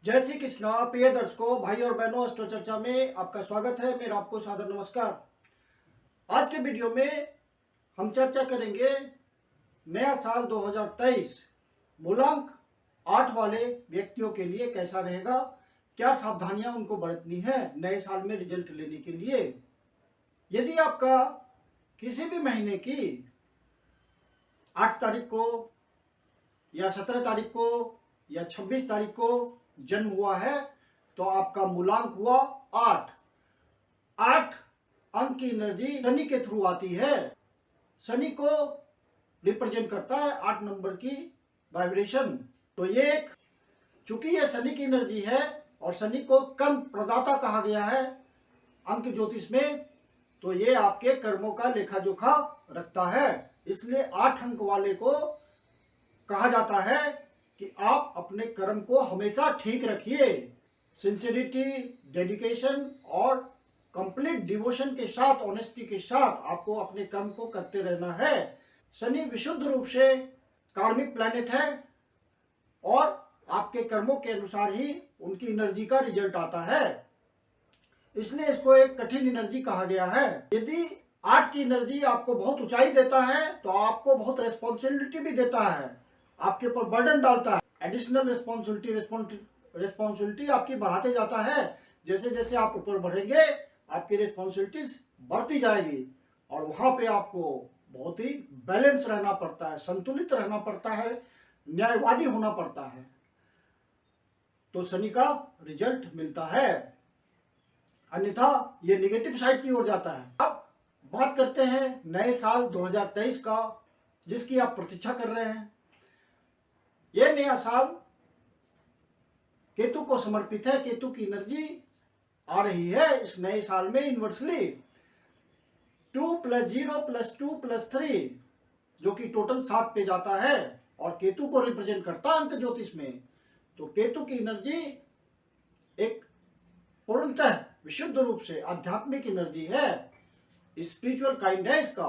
जय श्री कृष्णा। प्रिय दर्शकों, भाई और बहनों, अस्ट्रो चर्चा में आपका स्वागत है। मेरा आपको सादर नमस्कार। आज के वीडियो में हम चर्चा करेंगे नया साल 2023 मूलांक 8 वाले व्यक्तियों के लिए कैसा रहेगा, क्या सावधानियां उनको बरतनी है नए साल में रिजल्ट लेने के लिए। यदि आपका किसी भी महीने की 8 तारीख को या 17 तारीख को या 26 तारीख को जन्म हुआ है तो आपका मूलांक हुआ 8। 8 अंक की एनर्जी शनि के थ्रू आती है। शनि को रिप्रेजेंट करता है 8 नंबर की वाइब्रेशन। तो ये चूंकि ये शनि की एनर्जी है और शनि को कर्म प्रदाता कहा गया है अंक ज्योतिष में, तो ये आपके कर्मों का लेखा जोखा रखता है। इसलिए 8 अंक वाले को कहा जाता है कि आप अपने कर्म को हमेशा ठीक रखिए। सिंसियरिटी, डेडिकेशन और कंप्लीट डिवोशन के साथ, ऑनेस्टी के साथ आपको अपने कर्म को करते रहना है। शनि विशुद्ध रूप से कार्मिक प्लैनेट है और आपके कर्मों के अनुसार ही उनकी एनर्जी का रिजल्ट आता है। इसलिए इसको एक कठिन एनर्जी कहा गया है। यदि 8 की एनर्जी आपको बहुत ऊंचाई देता है तो आपको बहुत रेस्पॉन्सिबिलिटी भी देता है, आपके ऊपर बर्डन डालता है। एडिशनल रिस्पॉन्सिबिलिटी आपकी बढ़ाते जाता है। जैसे जैसे आप ऊपर बढ़ेंगे आपकी रिस्पॉन्सिबिलिटीज बढ़ती जाएगी और वहां पे आपको बहुत ही बैलेंस रहना पड़ता है, संतुलित रहना पड़ता है, न्यायवादी होना पड़ता है, तो शनि का रिजल्ट मिलता है। अन्यथा ये नेगेटिव साइड की ओर जाता है। अब बात करते हैं नए साल 2023 का, जिसकी आप प्रतीक्षा कर रहे हैं। यह नया साल केतु को समर्पित है। केतु की एनर्जी आ रही है इस नए साल में इनवर्सली 2 + 0 + 2 + 3 जो कि टोटल 7 पे जाता है और केतु को रिप्रेजेंट करता है अंक ज्योतिष में। तो केतु की एनर्जी एक पूर्णतः विशुद्ध रूप से आध्यात्मिक एनर्जी है, स्पिरिचुअल काइंड है इसका,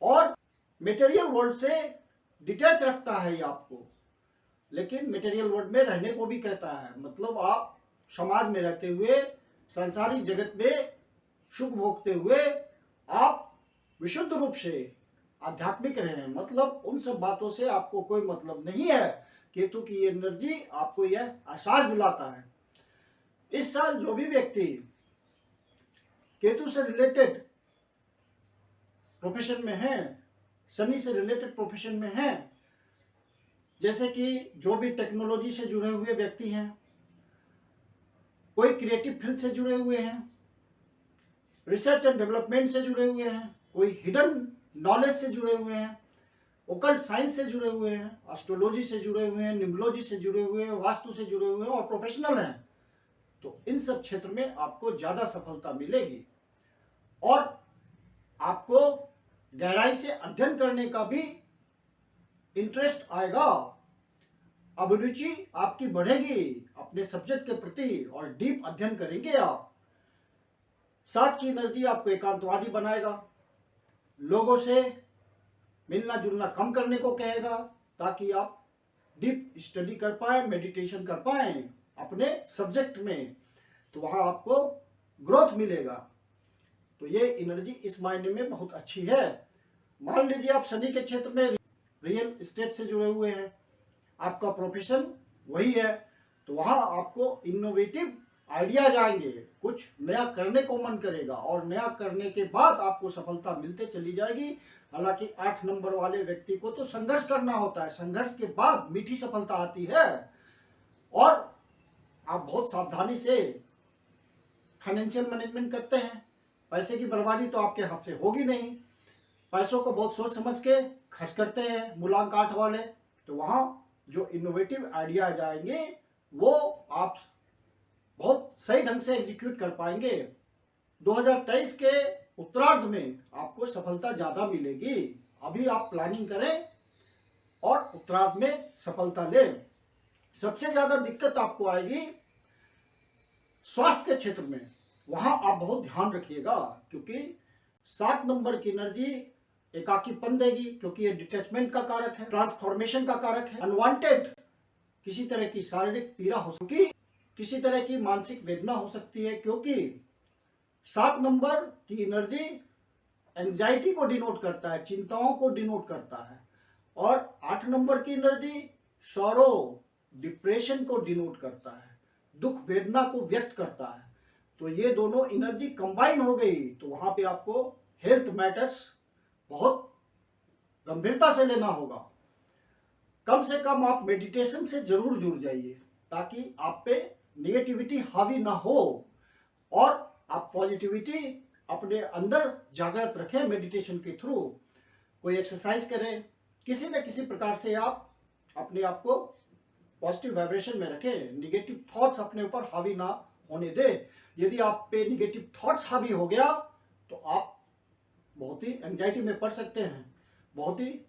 और मटेरियल वर्ल्ड से डिटैच रखता है ये आपको, लेकिन मटेरियल वर्ल्ड में रहने को भी कहता है। मतलब आप समाज में रहते हुए, सांसारिक जगत में सुख भोगते हुए आप विशुद्ध रूप से आध्यात्मिक रहे। मतलब उन सब बातों से आपको कोई मतलब नहीं है। केतु की एनर्जी आपको यह एहसास दिलाता है। इस साल जो भी व्यक्ति केतु से रिलेटेड प्रोफेशन में है, शनि से रिलेटेड प्रोफेशन में है, जैसे कि जो भी टेक्नोलॉजी से जुड़े हुए व्यक्ति हैं, कोई क्रिएटिव फील्ड से जुड़े हुए हैं, रिसर्च एंड डेवलपमेंट से जुड़े हुए हैं, कोई हिडन नॉलेज से जुड़े हुए हैं, ओकल्ट साइंस से जुड़े हुए हैं, एस्ट्रोलॉजी से जुड़े हुए हैं, न्यूमरोलॉजी से जुड़े हुए हैं, वास्तु से जुड़े हुए हैं और प्रोफेशनल हैं, तो इन सब क्षेत्र में आपको ज्यादा सफलता मिलेगी और आपको गहराई से अध्ययन करने का भी इंटरेस्ट आएगा। अभिरुचि आपकी बढ़ेगी अपने सब्जेक्ट के प्रति और डीप अध्ययन करेंगे आप। 7 की एनर्जी आपको एकांतवादी बनाएगा, लोगों से मिलना जुलना कम करने को कहेगा ताकि आप डीप स्टडी कर पाए, मेडिटेशन कर पाए अपने सब्जेक्ट में, तो वहां आपको ग्रोथ मिलेगा। तो ये एनर्जी इस मायने में बहुत अच्छी है। मान लीजिए आप शनि के क्षेत्र में रियल एस्टेट से जुड़े हुए हैं, आपका प्रोफेशन वही है, तो वहां आपको इनोवेटिव आइडियाज आएंगे, कुछ नया करने को मन करेगा और नया करने के बाद आपको सफलता मिलते चली जाएगी। हालांकि 8 नंबर वाले व्यक्ति को तो संघर्ष करना होता है, संघर्ष के बाद मीठी सफलता आती है और आप बहुत सावधानी से फाइनेंशियल मैनेजमेंट करते हैं। पैसे की बर्बादी तो आपके हाथ से होगी नहीं, पैसों को बहुत सोच समझ के खर्च करते हैं मूलांक 8 वाले, तो वहां जो इनोवेटिव आइडियाज आएंगे वो आप बहुत सही ढंग से एग्जीक्यूट कर पाएंगे। 2023 के उत्तरार्ध में आपको सफलता ज्यादा मिलेगी। अभी आप प्लानिंग करें और उत्तरार्ध में सफलता लें। सबसे ज्यादा दिक्कत आपको आएगी स्वास्थ्य के क्षेत्र में, वहां आप बहुत ध्यान रखिएगा, क्योंकि 7 नंबर की एनर्जी एकाकीपन देगी, क्योंकि ये डिटैचमेंट का कारक है, ट्रांसफॉर्मेशन का कारक है। अनवांटेड किसी तरह की शारीरिक पीड़ा हो सकती, किसी तरह की मानसिक वेदना हो सकती है, क्योंकि 7 नंबर की एनर्जी एंजाइटी को डिनोट करता है, चिंताओं को डिनोट करता है, और 8 नंबर की एनर्जी सौरो, डिप्रेशन को डिनोट करता है, दुख वेदना को व्यक्त करता है। तो ये दोनों एनर्जी कंबाइन हो गई तो वहां पे आपको हेल्थ मैटर्स बहुत गंभीरता से लेना होगा। कम से कम आप मेडिटेशन से जरूर जुड़ जाइए, ताकि आप पे नेगेटिविटी हावी ना हो और आप पॉजिटिविटी अपने अंदर जागृत रखें मेडिटेशन के थ्रू। कोई एक्सरसाइज करें, किसी न किसी प्रकार से आप अपने आप को पॉजिटिव वाइब्रेशन में रखें, निगेटिव थॉट्स अपने ऊपर हावी ना होने दें। यदि आप पे निगेटिव थॉट्स हावी हो गया तो आप बहुत ही एंजाइटी में पड़ सकते हैं, बहुत ही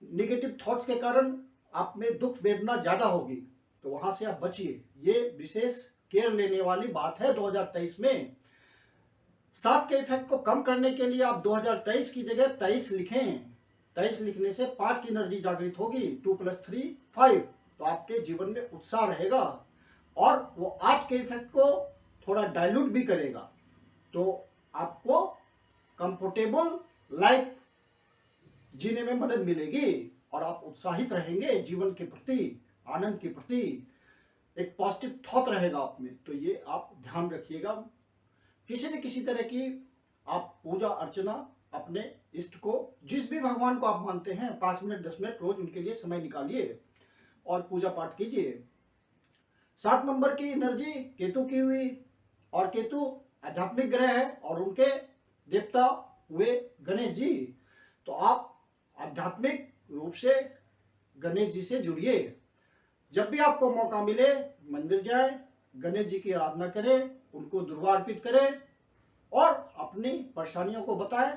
निगेटिव थॉट्स के कारण आप में दुख वेदना ज्यादा होगी, तो वहां से आप बचिए। ये विशेष केयर लेने वाली बात है 2023 में। 7 के इफेक्ट को कम करने के लिए आप 2023 की जगह 23 लिखें। 23 लिखने से 5 की एनर्जी जागृत होगी, 2 + 3 5, तो आपके जीवन में उत्साह रहेगा और वो 8 के इफेक्ट को थोड़ा डाइल्यूट भी करेगा, तो आपको कंफर्टेबल लाइफ जीने में मदद मिलेगी और आप उत्साहित रहेंगे जीवन के प्रति, आनंद के प्रति, एक पॉजिटिव थॉट रहेगा आप में। तो ये आप ध्यान रखिएगा। किसी न किसी तरह की आप पूजा अर्चना अपने इष्ट को, जिस भी भगवान को आप मानते हैं, 5 मिनट 10 मिनट रोज उनके लिए समय निकालिए और पूजा पाठ कीजिए। 7 नंबर की एनर्जी केतु की हुई, और केतु आध्यात्मिक ग्रह है और उनके देवता हुए गणेश जी। तो आप आध्यात्मिक रूप से गणेश जी से जुड़िए। जब भी आपको मौका मिले मंदिर जाएं, गणेश जी की आराधना करें, उनको दुर्वा अर्पित करें और अपनी परेशानियों को बताएं।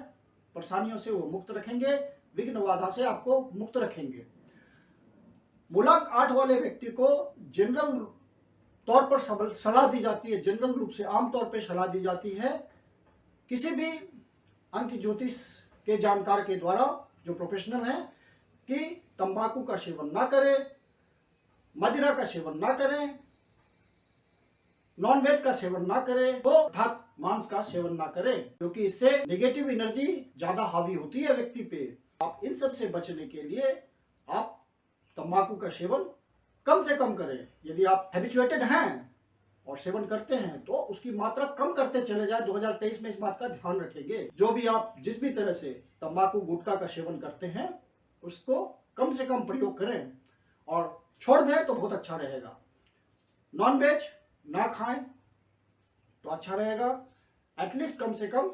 परेशानियों से वो मुक्त रखेंगे, विघ्न बाधा से आपको मुक्त रखेंगे। मूलांक 8 वाले व्यक्ति को जनरल तौर पर सलाह दी जाती है, जनरल रूप से आमतौर पर सलाह दी जाती है किसी भी अंक ज्योतिष के जानकार के द्वारा, जो प्रोफेशनल हैं, कि तंबाकू का सेवन ना करें, मदिरा का सेवन ना करें, नॉनवेज का सेवन ना करें, तो अर्थात मांस का सेवन ना करें, क्योंकि इससे नेगेटिव एनर्जी ज्यादा हावी होती है व्यक्ति पे। आप इन सब से बचने के लिए आप तंबाकू का सेवन कम से कम करें। यदि आप हैबिचुएटेड हैं और सेवन करते हैं तो उसकी मात्रा कम करते चले जाए। 2023 में इस बात का ध्यान रखेंगे। जो भी आप जिस भी तरह से तंबाकू गुटखा का सेवन करते हैं उसको कम से कम प्रयोग करें और छोड़ दें तो बहुत अच्छा रहेगा। नॉनवेज ना खाएं तो अच्छा रहेगा। एटलीस्ट कम से कम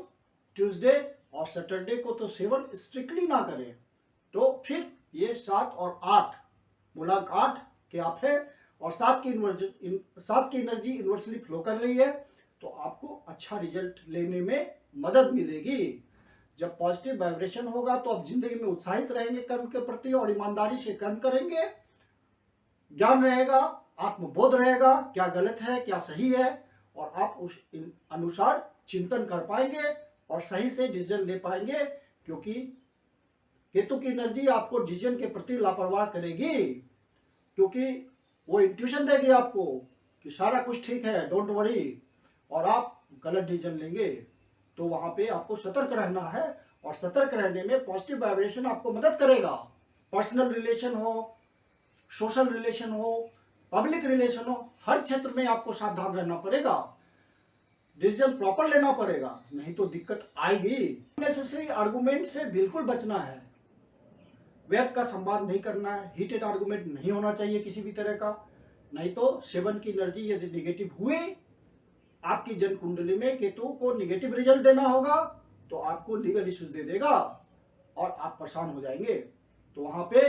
ट्यूसडे और सैटरडे को तो सेवन स्ट्रिक्टली ना करें। तो फिर ये 7 और 8, मूलांक 8 के आप है और 7 की एनर्जी यूनिवर्सली फ्लो कर रही है, तो आपको अच्छा रिजल्ट लेने में मदद मिलेगी। जब पॉजिटिव वाइब्रेशन होगा तो आप जिंदगी में उत्साहित रहेंगे कर्म के प्रति और ईमानदारी से कर्म करेंगे। ज्ञान रहेगा, आत्मबोध रहेगा, क्या गलत है क्या सही है, और आप उस अनुसार चिंतन कर पाएंगे और सही से डिसीजन ले पाएंगे। क्योंकि केतु की एनर्जी आपको डिसीजन के प्रति लापरवाह करेगी, क्योंकि वो इंट्यूशन देगी आपको कि सारा कुछ ठीक है, डोंट वरी, और आप गलत डिसीजन लेंगे। तो वहां पे आपको सतर्क रहना है और सतर्क रहने में पॉजिटिव वाइब्रेशन आपको मदद करेगा। पर्सनल रिलेशन हो, सोशल रिलेशन हो, पब्लिक रिलेशन हो, हर क्षेत्र में आपको सावधान रहना पड़ेगा, डिसीजन प्रॉपर लेना पड़ेगा, नहीं तो दिक्कत आएगी। नेसेसरी आर्गुमेंट से बिल्कुल बचना है, व्यर्थ का संवाद नहीं करना है, हीटेड आर्गुमेंट नहीं होना चाहिए किसी भी तरह का, नहीं तो 7 की एनर्जी यदि नेगेटिव हुई, आपकी जन्म कुंडली में केतु को नेगेटिव रिजल्ट देना होगा तो आपको लीगल इश्यूज दे देगा और आप परेशान हो जाएंगे। तो वहां पे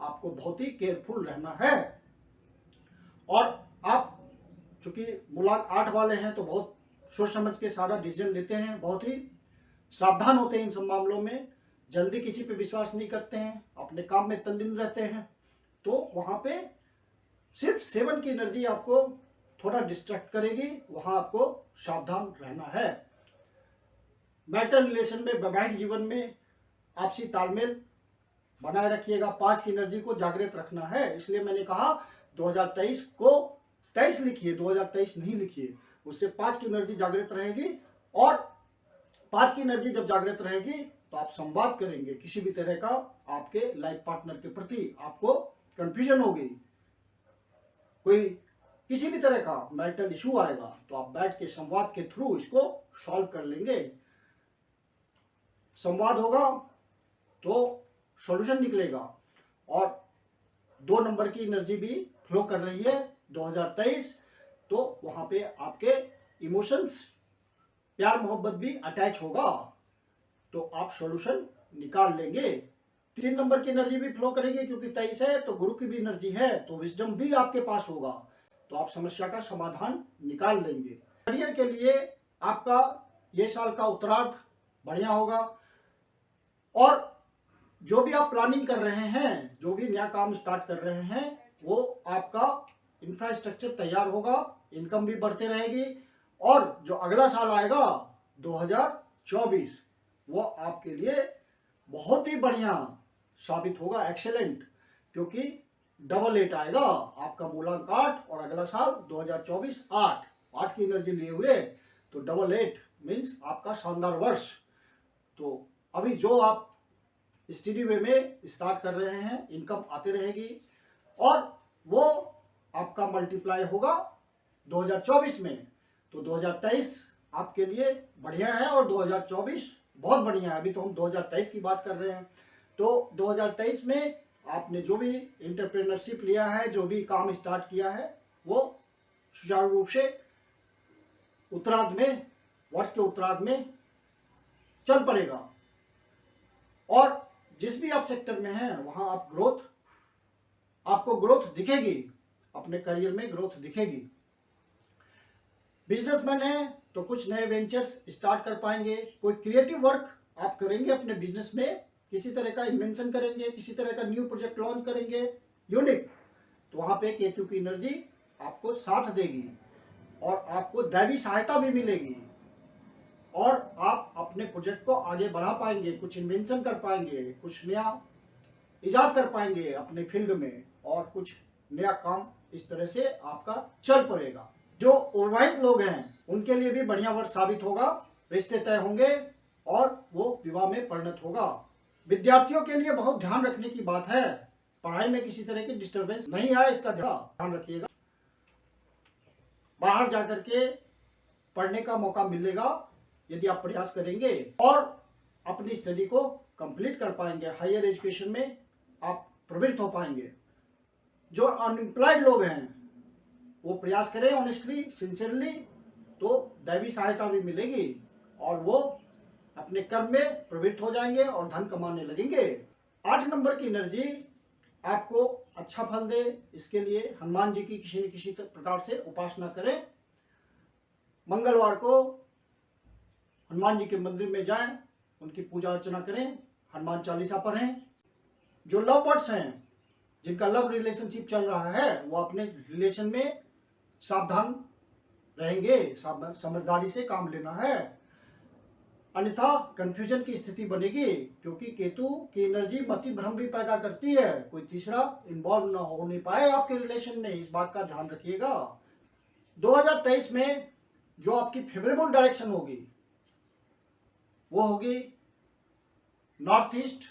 आपको बहुत ही केयरफुल रहना है। और आप चूंकि मूलांक 8 वाले हैं तो बहुत सोच समझ के सारा डिसीजन लेते हैं, बहुत ही सावधान होते हैं इन सब मामलों में, जल्दी किसी पे विश्वास नहीं करते हैं, अपने काम में तल्लीन रहते हैं। तो वहां पे सिर्फ 7 की एनर्जी आपको थोड़ा डिस्ट्रैक्ट करेगी, वहां आपको सावधान रहना है। मैरिटल रिलेशन में, वैवाहिक जीवन में आपसी तालमेल बनाए रखिएगा। 5 की एनर्जी को जागृत रखना है, इसलिए मैंने कहा 2023 को 2023 लिखिए, 2023 नहीं लिखिए। उससे 5 की एनर्जी जागृत रहेगी, और 5 की एनर्जी जब जागृत रहेगी तो आप संवाद करेंगे। किसी भी तरह का आपके लाइफ पार्टनर के प्रति आपको कंफ्यूजन होगी, कोई किसी भी तरह का मैरिटल इशू आएगा, तो आप बैठ के संवाद के थ्रू इसको सॉल्व कर लेंगे। संवाद होगा तो सॉल्यूशन निकलेगा। और 2 नंबर की एनर्जी भी फ्लो कर रही है 2023, तो वहां पे आपके इमोशंस, प्यार मोहब्बत भी अटैच होगा, तो आप सॉल्यूशन निकाल लेंगे। 3 नंबर की एनर्जी भी फ्लो करेगी, क्योंकि 23 है तो गुरु की भी एनर्जी है, तो विजडम भी आपके पास होगा, तो आप समस्या का समाधान निकाल लेंगे। करियर के लिए आपका ये साल का उत्तरार्ध बढ़िया होगा, और जो भी आप प्लानिंग कर रहे हैं, जो भी नया काम स्टार्ट कर रहे हैं, वो आपका इंफ्रास्ट्रक्चर तैयार होगा, इनकम भी बढ़ते रहेगी। और जो अगला साल आएगा 2024, वो आपके लिए बहुत ही बढ़िया साबित होगा, एक्सेलेंट, क्योंकि डबल 8 आएगा आपका मूलांक 8, और अगला साल 2024 8 की एनर्जी लिए हुए, तो डबल 8 मीन्स आपका शानदार वर्ष। तो अभी जो आप स्टडी वे में स्टार्ट कर रहे हैं, इनकम आते रहेगी, और वो आपका मल्टीप्लाई होगा 2024 में। तो 2023 आपके लिए बढ़िया है, और 2024 बहुत बढ़िया है। अभी तो हम 2023 की बात कर रहे हैं। तो 2023 में आपने जो भी एंटरप्रेन्योरशिप लिया है, जो भी काम स्टार्ट किया है, वो सुचारू रूप से उत्तरार्ध में, वर्ष के उत्तरार्ध में चल पड़ेगा। और जिस भी आप सेक्टर में हैं, वहां आपको ग्रोथ दिखेगी, अपने करियर में ग्रोथ दिखेगी। बिजनेसमैन है तो कुछ नए वेंचर्स स्टार्ट कर पाएंगे, कोई क्रिएटिव वर्क आप करेंगे अपने बिजनेस में, किसी तरह का इन्वेंशन करेंगे, किसी तरह का न्यू प्रोजेक्ट लॉन्च करेंगे यूनिक, तो वहां पे केतु की एनर्जी आपको साथ देगी, और आपको दैवी सहायता भी मिलेगी, और आप अपने प्रोजेक्ट को आगे बढ़ा पाएंगे, कुछ इन्वेंशन कर पाएंगे, कुछ नया इजाद कर पाएंगे अपने फील्ड में, और कुछ नया काम इस तरह से आपका चल पड़ेगा। जो अविवाहित लोग हैं उनके लिए भी बढ़िया वर्ष साबित होगा, रिश्ते तय होंगे, और वो विवाह में परिणत होगा। विद्यार्थियों के लिए बहुत ध्यान रखने की बात है, पढ़ाई में किसी तरह की डिस्टरबेंस नहीं आए, इसका ध्यान रखिएगा। बाहर जाकर के पढ़ने का मौका मिलेगा यदि आप प्रयास करेंगे, और अपनी स्टडी को कंप्लीट कर पाएंगे, हायर एजुकेशन में आप प्रवृत्त हो पाएंगे। जो अनएम्प्लॉयड लोग हैं वो प्रयास करें ऑनेस्टली, सिंसियरली, तो दैवी सहायता भी मिलेगी, और वो अपने कर्म में प्रवृत्त हो जाएंगे और धन कमाने लगेंगे। 8 नंबर की एनर्जी आपको अच्छा फल दे, इसके लिए हनुमान जी की किसी न किसी प्रकार से उपासना करें। मंगलवार को हनुमान जी के मंदिर में जाएं, उनकी पूजा अर्चना करें, हनुमान चालीसा पढ़ें। जो लव बर्ड्स हैं, जिनका लव रिलेशनशिप चल रहा है, वो अपने रिलेशन में सावधान रहेंगे, समझदारी से काम लेना है, अन्यथा कंफ्यूजन की स्थिति बनेगी, क्योंकि केतु की एनर्जी मति भ्रम भी पैदा करती है, कोई तीसरा इन्वॉल्व ना होने पाए आपके रिलेशन में, इस बात का ध्यान रखिएगा। 2023 में जो आपकी फेवरेबल डायरेक्शन होगी वो होगी नॉर्थ ईस्ट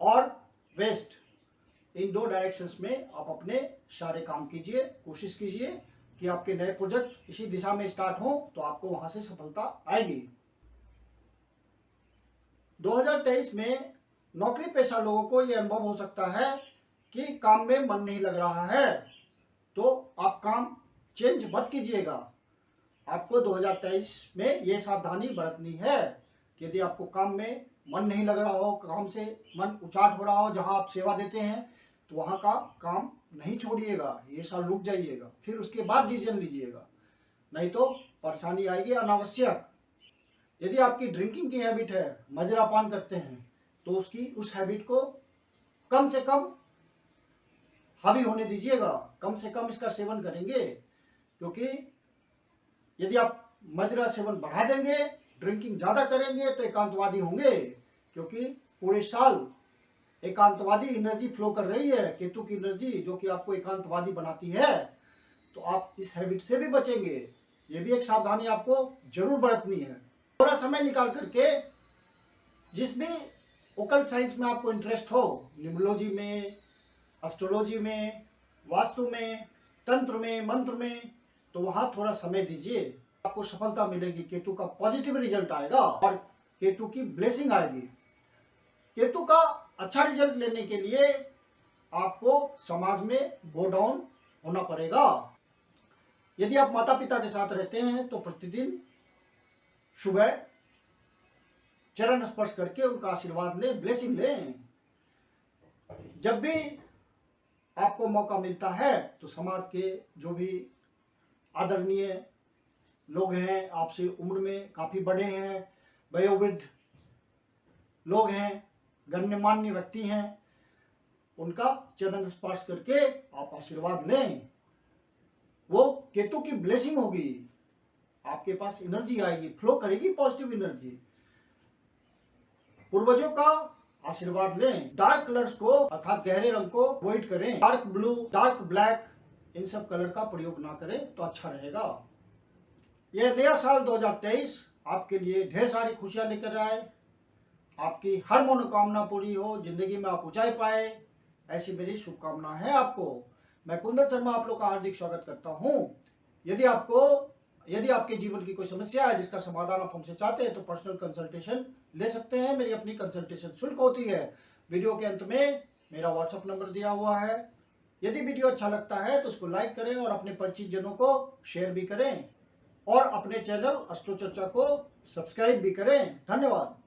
और वेस्ट। इन 2 डायरेक्शंस में आप अपने सारे काम कीजिए, कोशिश कीजिए कि आपके नए प्रोजेक्ट इसी दिशा में स्टार्ट हो, तो आपको वहां से सफलता आएगी। 2023 में नौकरी पेशा लोगों को यह अनुभव हो सकता है कि काम में मन नहीं लग रहा है, तो आप काम चेंज मत कीजिएगा। आपको 2023 में यह सावधानी बरतनी है कि यदि आपको काम में मन नहीं लग रहा हो, काम से मन उचाट हो रहा हो, जहां आप सेवा देते हैं, तो वहां का काम नहीं छोड़िएगा, ये साल रुक जाइएगा, फिर उसके बाद डिसीजन लीजिएगा, नहीं तो परेशानी आएगी अनावश्यक। यदि आपकी ड्रिंकिंग की हैबिट है, मदिरापान करते हैं, तो उस हैबिट को कम से कम हावी होने दीजिएगा, कम से कम इसका सेवन करेंगे, क्योंकि यदि आप मदिरा सेवन बढ़ा देंगे, ड्रिंकिंग ज़्यादा करेंगे, तो एकांतवादी होंगे, क्योंकि पूरे साल एकांतवादी एनर्जी फ्लो कर रही है, केतु की एनर्जी, जो कि आपको एकांतवादी बनाती है, तो आप इस हैबिट से भी बचेंगे। ये भी एक सावधानी आपको जरूर बरतनी है। थोड़ा समय निकाल करके जिस भी ओकल्ट साइंस में आपको इंटरेस्ट हो, न्यूमरोलॉजी में, एस्ट्रोलॉजी में, वास्तु में, तंत्र में, मंत्र में, तो वहां थोड़ा समय दीजिए, आपको सफलता मिलेगी। केतु का पॉजिटिव रिजल्ट आएगा और केतु की ब्लेसिंग आएगी। केतु का अच्छा रिजल्ट लेने के लिए आपको समाज में बो डाउन होना पड़ेगा। यदि आप माता पिता के साथ रहते हैं तो प्रतिदिन सुबह चरण स्पर्श करके उनका आशीर्वाद लें, ब्लेसिंग लें। जब भी आपको मौका मिलता है तो समाज के जो भी आदरणीय लोग हैं, आपसे उम्र में काफी बड़े हैं, वयोवृद्ध लोग हैं, गण्यमान्य व्यक्ति हैं, उनका चरण स्पर्श करके आप आशीर्वाद लें। वो केतु की ब्लेसिंग होगी, आपके पास एनर्जी आएगी, फ्लो करेगी पॉजिटिव एनर्जी। पूर्वजों का आशीर्वाद लें। डार्क कलर्स को अर्थात गहरे रंग को अवॉइड करें। डार्क ब्लू, डार्क ब्लैक, इन सब कलर का प्रयोग ना करें तो अच्छा रहेगा। यह नया साल 2023 आपके लिए ढेर सारी खुशियां लेकर आए, आपकी हर मनोकामना पूरी हो, जिंदगी में आप ऊंचाई पाए, ऐसी मेरी शुभकामना है आपको। मैं कुंदन शर्मा आप लोग का हार्दिक स्वागत करता हूं। यदि आपके जीवन की कोई समस्या है जिसका समाधान आप हमसे चाहते हैं तो पर्सनल कंसल्टेशन ले सकते हैं। मेरी अपनी कंसल्टेशन शुल्क होती है। वीडियो के अंत में मेरा व्हाट्सएप नंबर दिया हुआ है। यदि वीडियो अच्छा लगता है तो उसको लाइक करें और अपने परिचित जनों को शेयर भी करें और अपने चैनल एस्ट्रो चर्चा को सब्सक्राइब भी करें। धन्यवाद।